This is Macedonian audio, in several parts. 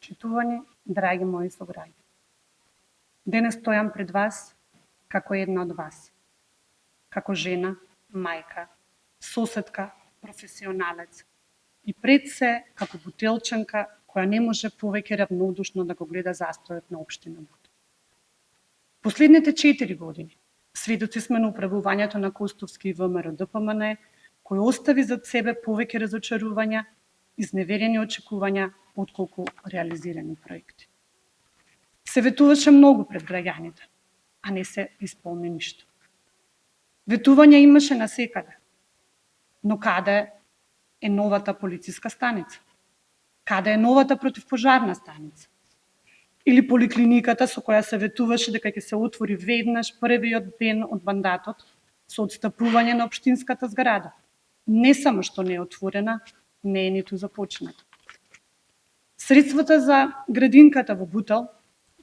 Почитувани, драги мои сограѓани. Денес стојам пред вас како една од вас. Како жена, мајка, соседка, професионалец и пред се како бутелчанка која не може повеќе равнодушно да го гледа застојот на општина Бутел. Последните 4 години сведоци сме на управувањето на Костовски и ВМРО ДПМН, кој остави зад себе повеќе разочарувања, изневерени очекувања, отколку реализирани проекти. Се ветуваше многу пред граѓаните, а не се исполни ништо. Ветување имаше насекаде, но каде е новата полициска станица? Каде е новата противпожарна станица? Или поликлиниката со која се ветуваше дека ќе се отвори веднаш првиот ден од мандатот со отстапување на општинската зграда? Не само што не е отворена, не е ниту започната. Средствата за градинката во Бутел,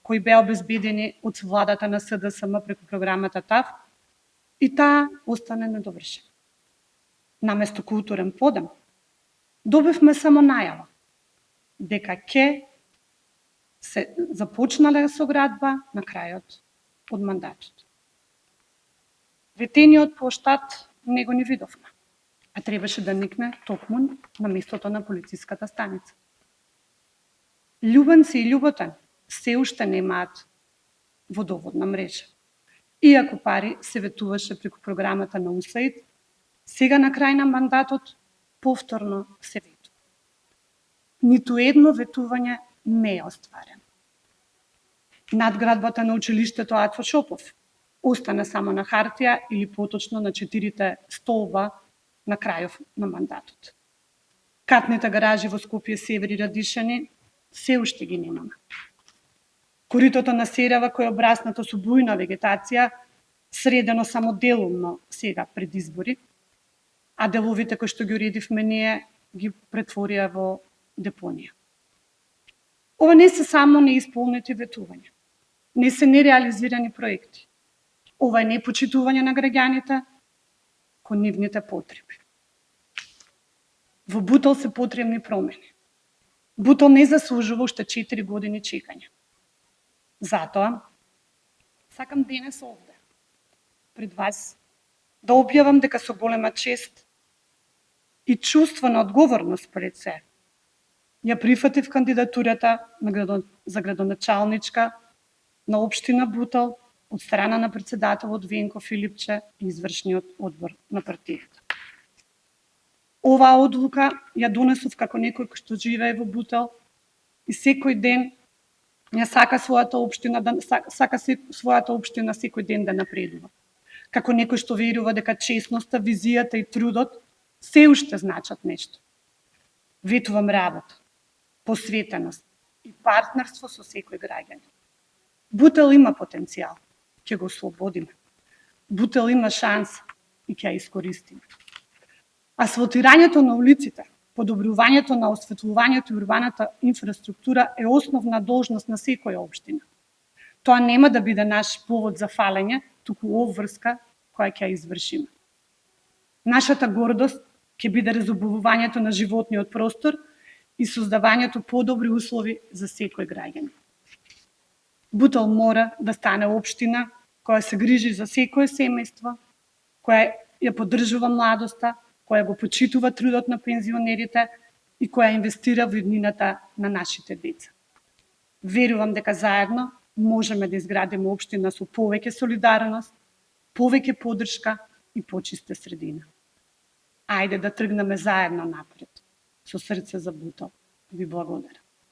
кои беа обезбедени од владата на СДСМ преку програмата ТАВ, и таа остане недовршена. Наместо културен подем, добивме само најава дека ќе се започнале со градба на крајот од мандатот. Ветениот плоштад не го ни видовме, а требаше да никне токму на местото на полициската станица. Љубенци и Љуботен се уште немаат водоводна мрежа. Иако пари се ветуваше преку програмата на УСАИД, сега на крај на мандатот повторно се ветува. Ниту едно ветување не е остварено. Надградбата на училиштето Ацо Шопов остана само на хартија или поточно на 4 столба на крајов на мандатот. Катните гаражи во Скопје Север и Радишани се уште ги немаме. Коритото на Серава, кој е обраснато со бујна вегетација, средено само делумно сега пред избори, а деловите кои што ги уредивме ние ги претворија во депонија. Ова не се само неисполнети ветувања, не се нереализирани проекти. Ова е непочитување на граѓаните кон нивните потреби. Во Бутел се потребни промени. Бутел не заслужува уште 4 години чекање. Затоа, сакам денес овде, пред вас, да објавам дека со голема чест и чувство на одговорност пред се, ја прифатив кандидатурата за градоначалничка на општина Бутел од страна на председателот Венко Филипче и извршниот одбор на партијата. Оваа одлука ја донесов како некој кој што живее во Бутел и секој ден ја сака својата општина секој ден да напредува. Како некој што верува дека честноста, визијата и трудот се уште значат нешто. Ветувам работа, посветеност и партнерство со секој граѓанин. Бутел има потенцијал, ќе го ослободиме. Бутел има шанса и ќе ја искористиме. Асфалтирањето на улиците, подобрувањето на осветлувањето и урбаната инфраструктура е основна должност на секоја општина. Тоа нема да биде наш повод за фалење, туку обврска која ќе ја извршиме. Нашата гордост ќе биде разобувувањето на животниот простор и создавањето подобри услови за секој граѓанин. Бутел мора да стане општина која се грижи за секое семејство, која ја поддржува младоста, која го почитува трудот на пензионерите и која инвестира во иднината на нашите деца. Верувам дека заедно можеме да изградиме општина со повеќе солидарност, повеќе поддршка и почиста средина. Ајде да тргнеме заедно напред. Со срце за Бутел. Ви благодарам.